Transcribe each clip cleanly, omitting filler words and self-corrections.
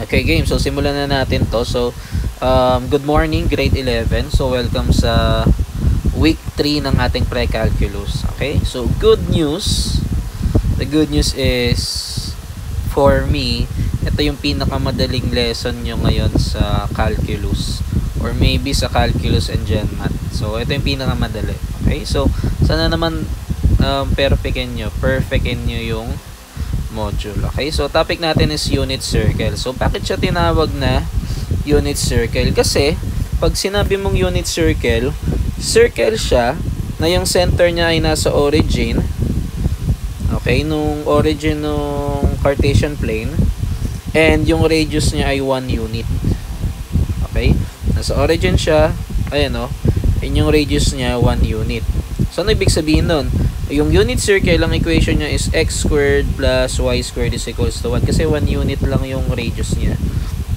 Okay, game. So, simulan na natin to. So, good morning, grade 11. So, welcome sa week 3 ng ating pre-calculus. Okay? So, good news. The good news is, for me, ito yung pinakamadaling lesson nyo ngayon sa calculus. Or maybe sa calculus and gen math. So, ito yung pinakamadali. Okay? So, sana naman perfectin nyo yung module. Okay, so topic natin is unit circle. So bakit siya tinawag na unit circle? Kasi pag sinabi mong unit circle, circle siya na yung center niya ay nasa origin. Okay, nung origin nung Cartesian plane, and yung radius niya ay 1 unit. Okay, nasa origin siya, ayan o, and yung radius niya 1 unit. So ano ibig sabihin nun? Yung unit circle, ang equation niya is x squared plus y squared is equals to 1. Kasi 1 unit lang yung radius niya.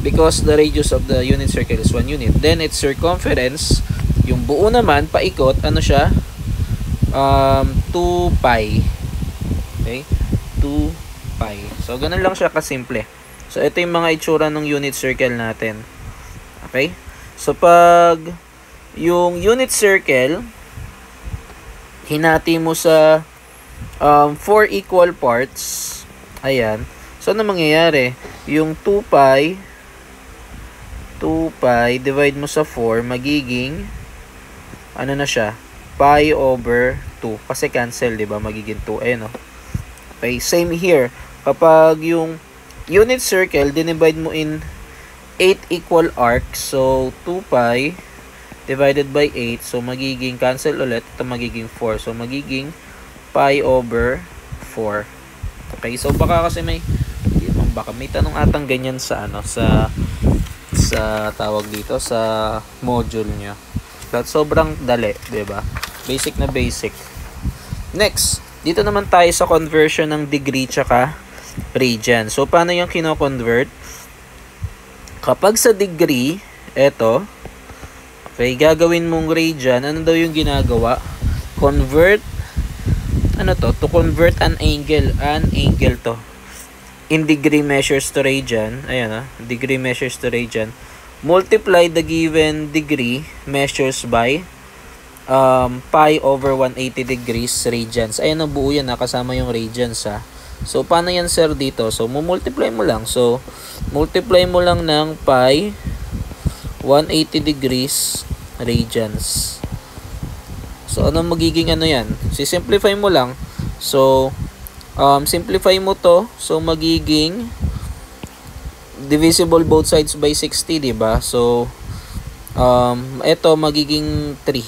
Because the radius of the unit circle is 1 unit. Then, its circumference, yung buo naman, paikot, ano siya? 2 pi. Okay? 2 pi. So, ganun lang siya kasimple. So, ito yung mga itsura ng unit circle natin. Okay? So, pag yung unit circle, hinati mo sa 4 equal parts. Ayan. So, ano mangyayari? Yung 2 pi divide mo sa 4, magiging, ano na siya? Pi over 2. Kasi cancel, di ba? Magiging 2. Ayan, o. Okay, same here. Kapag yung unit circle, dinivide mo in 8 equal arcs. So, 2 pi divided by 8. So, magiging cancel ulit. Ito magiging 4. So, magiging pi over 4. Okay. So, baka kasi may tanong atang ganyan sa tawag dito sa module nyo. But sobrang dali, 'di ba? Basic na basic. Next, dito naman tayo sa conversion ng degree tsaka radian. So, paano yung kino-convert? Kapag sa degree, eto, okay, gagawin mong radian. Ano daw yung ginagawa? Convert, to convert an angle to. In degree measures to radian. Ayan, degree measures to radian. Multiply the given degree measures by pi over 180 degrees radians. Ayan, buo yan, kasama yung radians, ha. So, paano yan, sir, dito? So, multiply mo lang. So, multiply mo lang ng pi 180 degrees radians. So, ano magiging yan? Si-simplify mo lang. So, simplify mo to. So, magiging divisible both sides by 60, diba? So, ito magiging 3.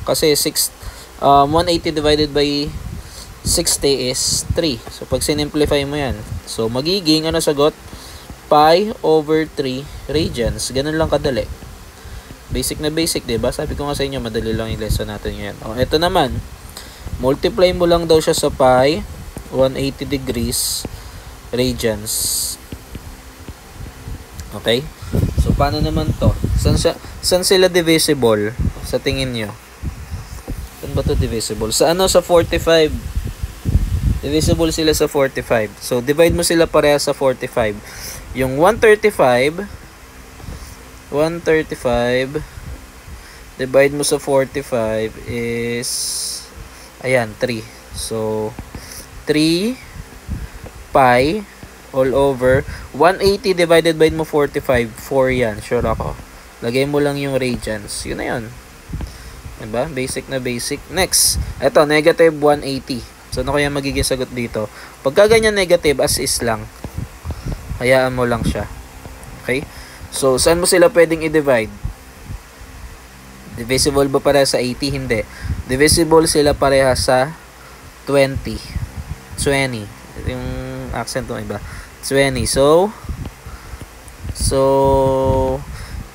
Kasi 180 divided by 60 is 3. So, pag sinimplify mo yan. So, magiging, sagot? Pi over 3 radians. Ganun lang kadali. Basic na basic, diba? Sabi ko nga sa inyo, madali lang yung lesson natin ngayon. O, ito naman. Multiply mo lang daw siya sa pi 180 degrees radians. Okay? So, paano naman to? Saan sila divisible? Sa tingin nyo? Saan ba to divisible? Sa Sa 45. Divisible sila sa 45. So, divide mo sila pareha sa 45. Yung 135 divide mo sa 45 is, ayan, 3. So, 3 pi all over 180 divided by mo 45, 4 yan. Sure ako. Lagay mo lang yung radians. Yun na yun. Diba? Basic na basic. Next. Ito, negative 180. So, ano kaya magiging sagot dito? Pagka ganyan negative, as is lang. Hayaan mo lang siya. Okay? So, saan mo sila pwedeng i-divide? Divisible ba pareha sa 80? Hindi. Divisible sila pareha sa 20. 20. Yung accent ng iba. 20. So,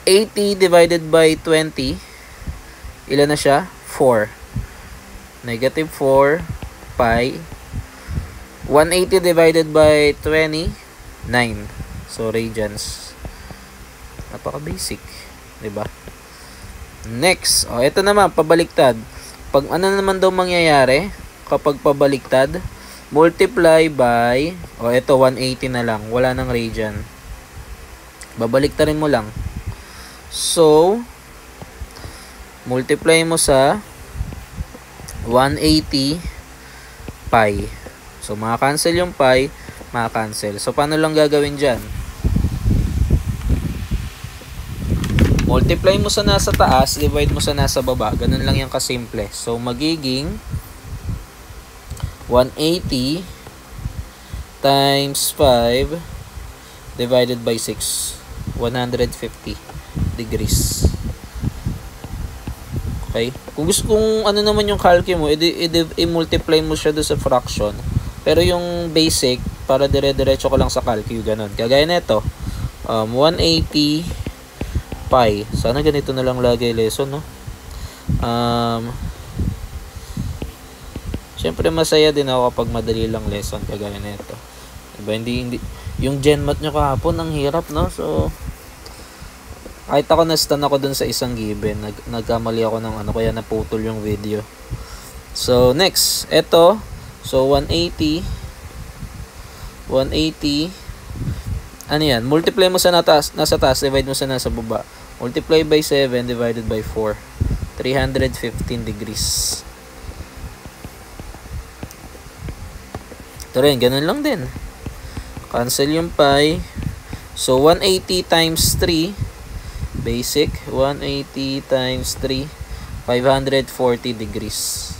80 divided by 20, ilan na siya? 4. Negative 4 pi. 180 divided by 20, 9. So, radians. Napaka-basic. Diba? Next. Ito naman, pabaliktad. Pag ano naman daw mangyayari kapag pabaliktad? Multiply by, ito 180 na lang. Wala nang radian. Babaliktarin mo lang. So, multiply mo sa 180 pi. So, maka-cancel yung pi, maka-cancel. So, paano lang gagawin dyan? Multiply mo sa nasa taas, divide mo sa nasa baba. Ganun lang yung kasimple. So, magiging 180 times 5 divided by 6. 150 degrees. Okay? Kung gusto kung ano naman yung calculate mo, i-multiply mo siya doon sa fraction. Pero yung basic, para dire-diretso ko lang sa calculate, ganun. Kagaya nito, 180 pi. Sana ganito na lang lagi lesson, no? Siyempre masaya din ako kapag madali lang lesson kagaya nito. Diba? Hindi yung GenMat nyo kahapon ang hirap, no? So kahit ako na-stun ako dun sa isang given, nagkamali ako ng ano, kaya naputol yung video. So next, eto, so 180 ano yan, multiply mo sa nasa taas, divide mo sa nasa baba, multiply by 7 divided by 4, 315 degrees. Ito rin, ganun lang din, cancel yung pi. So 180 times 3 basic, 180 times 3, 540 degrees.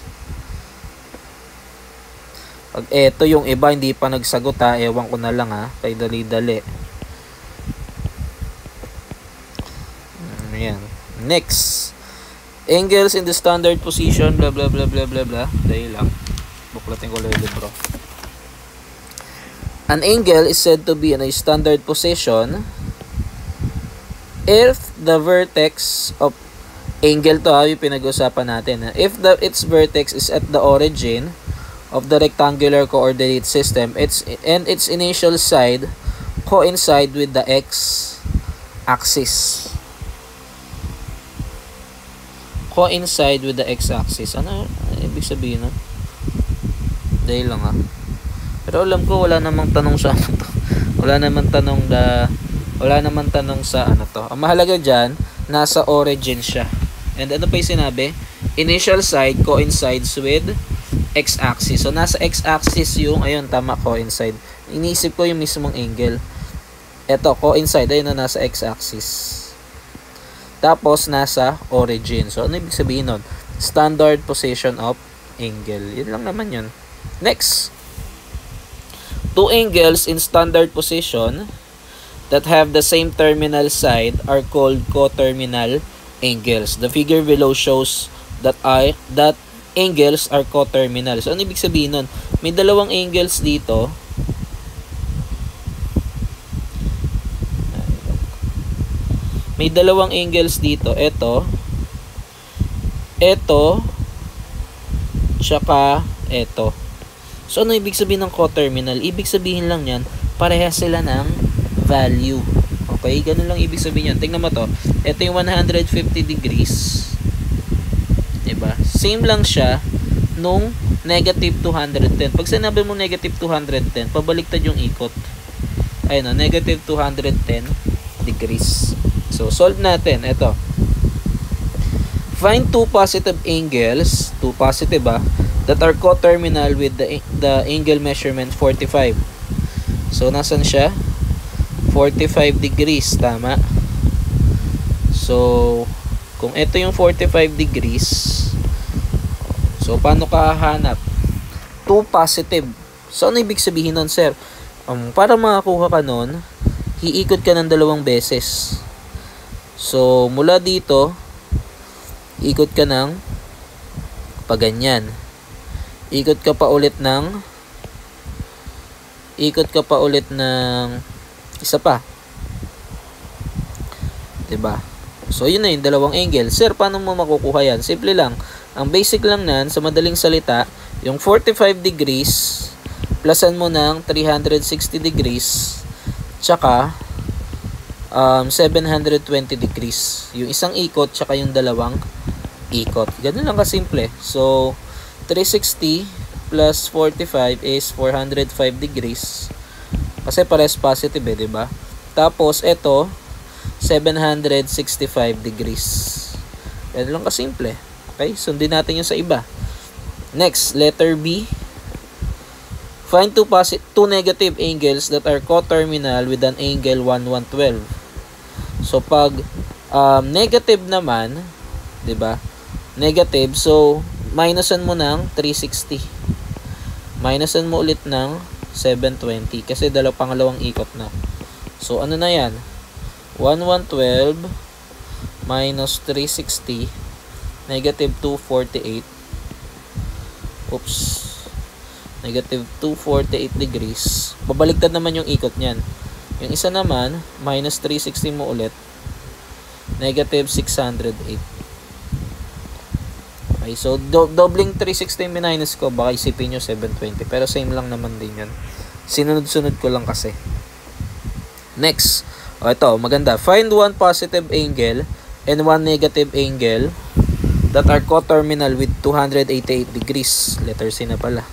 Pag eto yung iba hindi pa nagsagot ha, ewan ko na lang ha, kay dali-dali. Ayan. Next, angles in the standard position, blah blah blah blah blah blah. Dahil lang, buklatin ko lang yung libro. An angle is said to be in a standard position if the vertex of angle to, yung pinag-usapan natin, if its vertex is at the origin of the rectangular coordinate system, and its initial side coincide with the x-axis. Coincide with the x-axis. Ano ibig sabihin nun? Dahil lang ha. Pero alam ko wala namang tanong sa ano to. Wala namang tanong sa ano to. Ang mahalaga dyan, nasa origin siya. And ano pa yung sinabi? Initial side coincides with x-axis. So nasa x-axis yung, ayun, tama, coincide. Iniisip ko yung mismong angle. Ito, coincide, ayun na, nasa x-axis. Tapos nasa origin. So ano ibig sabihin nun? Standard position of angle. Yun lang naman yun. Next, two angles in standard position that have the same terminal side are called coterminal angles. The figure below shows that angles are coterminal. So ano ibig sabihin nun? May dalawang angles dito. May dalawang angles dito. Ito, tsaka ito. So ano ibig sabihin ng coterminal? Ibig sabihin lang yan, parehas sila ng value. Okay, ganun lang ibig sabihin yan. Tingnan mo to. Ito yung 150 degrees. Diba? Same lang siya nung negative 210. Pag sinabi mo negative 210, pabaliktad yung ikot. Ayun o, negative 210 degrees. So, solve natin. Ito. Find two positive angles, two positive that are coterminal with the angle measurement 45. So, nasan siya? 45 degrees, tama? So, kung ito yung 45 degrees, so, paano ka hahanap? Two positive. So, ano ibig sabihin nun, sir? Para makakuha ka nun, hiikot ka ng dalawang beses. So, mula dito, ikot ka ng paganyan. Ikot ka pa ulit ng isa pa. 'Di ba? So, yun na yung dalawang angle. Sir, paano mo makukuha yan? Simple lang. Ang basic lang nan, sa madaling salita, yung 45 degrees, plusan mo ng 360 degrees, tsaka 720 degrees. Yung isang ikot, tsaka yung dalawang ikot. Ganun lang kasimple. So, 360 plus 45 is 405 degrees. Kasi pares positive diba? Tapos, ito, 765 degrees. Yan lang kasimple. Okay, sundin natin yung sa iba. Next, letter B. Find two negative angles that are coterminal with an angle 112. So pag negative naman, 'di ba? Negative, so minusan mo ng 360. Minusan mo ulit ng 720 kasi pangalawang ikot na. So ano na 'yan? 1112 minus 360 negative 248. Oops. Negative 248 degrees. Babaliktad naman yung ikot niyan. Yung isa naman, minus 360 mo ulit. Negative 608. Okay, so dobling 360 minus ko, baka isipin nyo 720. Pero same lang naman din yan. Sinunod-sunod ko lang kasi. Next. Ito, maganda. Find one positive angle and one negative angle that are coterminal with 288 degrees. Letter C na pala.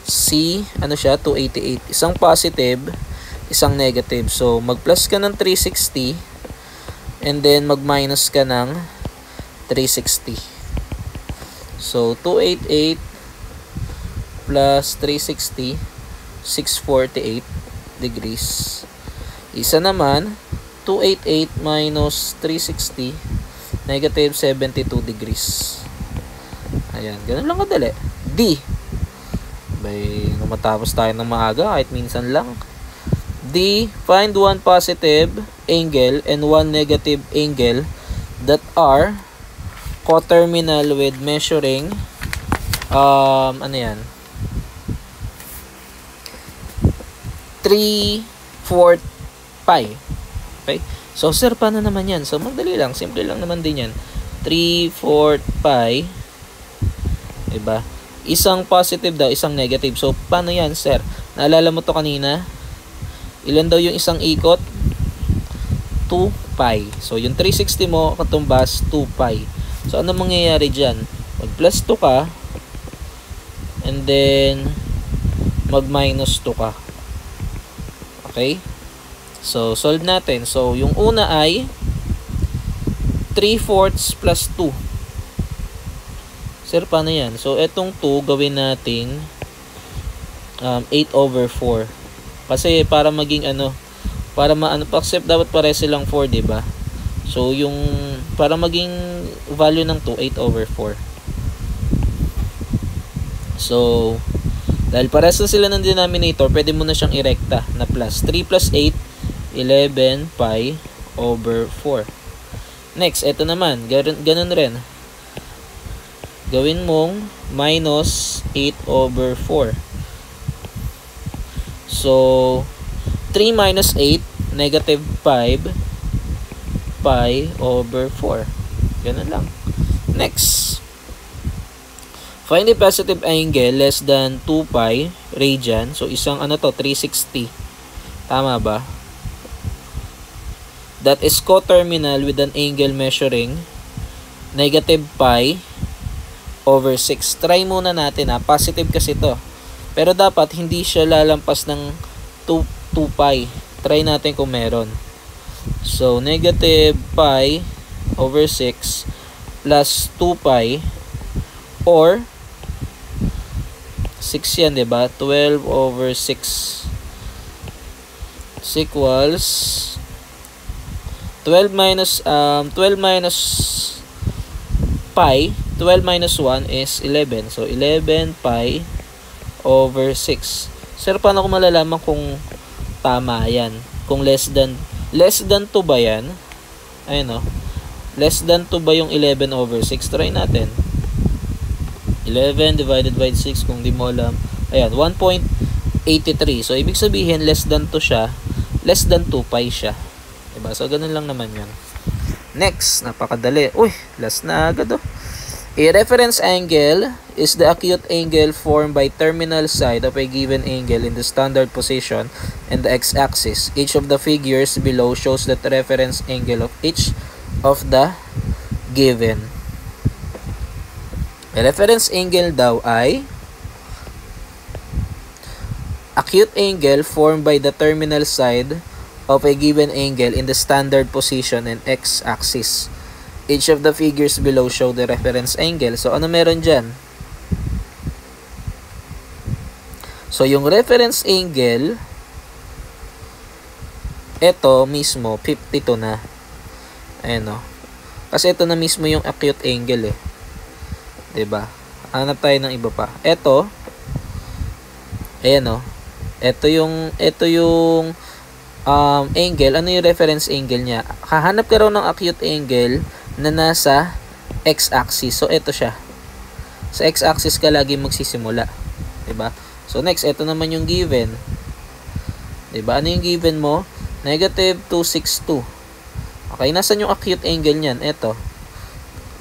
C, ano siya? 288. Isang positive, isang negative. So, mag-plus ka ng 360 and then mag-minus ka ng 360. So, 288 plus 360, 648 degrees. Isa naman, 288 minus 360, negative 72 degrees. Ayan, ganun lang kadali. D. May matapos tayo ng maaga kahit minsan lang. D. Find one positive angle and one negative angle that are coterminal with measuring ano yan? 3/4 pi. Okay? So, sir, paano naman yan? So, madali lang. Simple lang naman din yan. 3/4 pi. Diba? Isang positive daw, isang negative. So, paano yan, sir? Naalala mo to kanina? Ilan daw yung isang ikot? 2 pi. So, yung 360 mo, katumbas 2 pi. So, ano mangyayari dyan? Mag-plus 2 ka, and then, mag-minus 2 ka. Okay? So, solve natin. So, yung una ay 3/4 plus 2. Sir, paano yan? So, etong 2, gawin nating 8/4. Kasi, para maging accept, dapat pare silang 4, diba? So, yung, para maging value ng 2, 8/4. So, dahil pares na sila ng denominator, pwede mo na siyang irekta na plus. 3 plus 8, 11 pi over 4. Next, eto naman. Ganun rin. Gawin mong minus 8/4. So, 3 minus 8, negative 5 pi over 4. Ganun lang. Next. Find a positive angle less than 2 pi radian. So, isang 360. Tama ba? That is coterminal with an angle measuring negative pi over 6. Try muna natin ha. Positive kasi to. Pero dapat hindi siya lalampas ng 2 pi. Try natin kung meron. So, negative pi over 6 plus 2 pi or 6 yan, diba? 12 over 6 is equals 12 minus pi, 12 minus 1 is 11. So, 11 pi over 6. Sir, paano ko malalaman kung tama yan? Kung less than 2 ba yan? Ayun o. Less than 2 ba yung 11 over 6? Try natin. 11 divided by 6 kung di mo alam. Ayan, 1.83. So, ibig sabihin, less than 2 siya. Less than 2 pi siya. Diba? So, ganun lang naman yun. Next, napakadali. Uy, last na agad oh. A reference angle is the acute angle formed by terminal side of a given angle in the standard position and the x-axis. Each of the figures below shows the reference angle of each of the given. A reference angle daw ay acute angle formed by the terminal side of a given angle in the standard position and x-axis. Each of the figures below show the reference angle. So, ano meron dyan? So, yung reference angle, ito mismo, 52 na. Ayan o. Kasi ito na mismo yung acute angle eh. 'Di ba? Hanap tayo ng iba pa. Ito, ayan o. Ito yung angle. Ano yung reference angle niya? Hahanap ka raw ng acute angle na nasa x-axis. So, ito siya. Sa x-axis ka lagi magsisimula. 'Di ba? So, next, ito naman yung given. 'Di ba? Ano yung given mo? Negative 262. Okay, nasan yung acute angle niyan? Ito.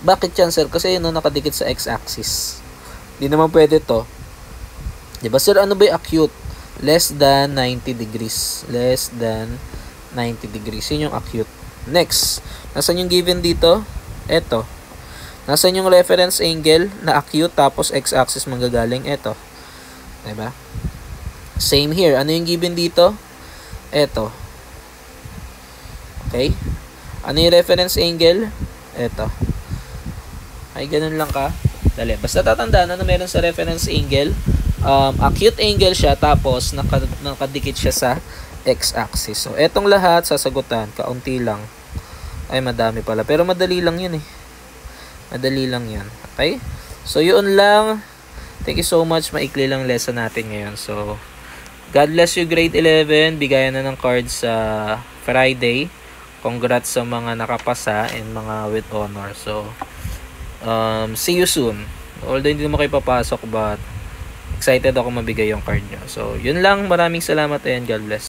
Bakit yan, sir? Kasi yun, nakadikit sa x-axis. Hindi naman pwede to. 'Di ba, sir? Ano ba yung acute? Less than 90 degrees. Less than 90 degrees. Yun yung acute. Next, nasan yung given dito? Ito. Nasan yung reference angle na acute tapos x-axis manggagaling? Ito. 'Di ba? Same here. Ano yung given dito? Ito. Okay? Ano yung reference angle? Ito. Ay, ganun lang ka. Dali. Basta tatandaan na meron sa reference angle. Acute angle siya, tapos nakadikit siya sa x-axis. So, etong lahat, sasagutan. Kaunti lang. Ay, madami pala. Pero madali lang yun eh. Madali lang yan. Okay? So, yun lang. Thank you so much. Maikli lang lesson natin ngayon. So, God bless you, grade 11. Bigayan na ng cards sa Friday. Congrats sa mga nakapasa and mga with honor. So, see you soon. Although hindi naman kayo papasok, but excited ako mabigay yung card nyo. So, yun lang. Maraming salamat and God bless.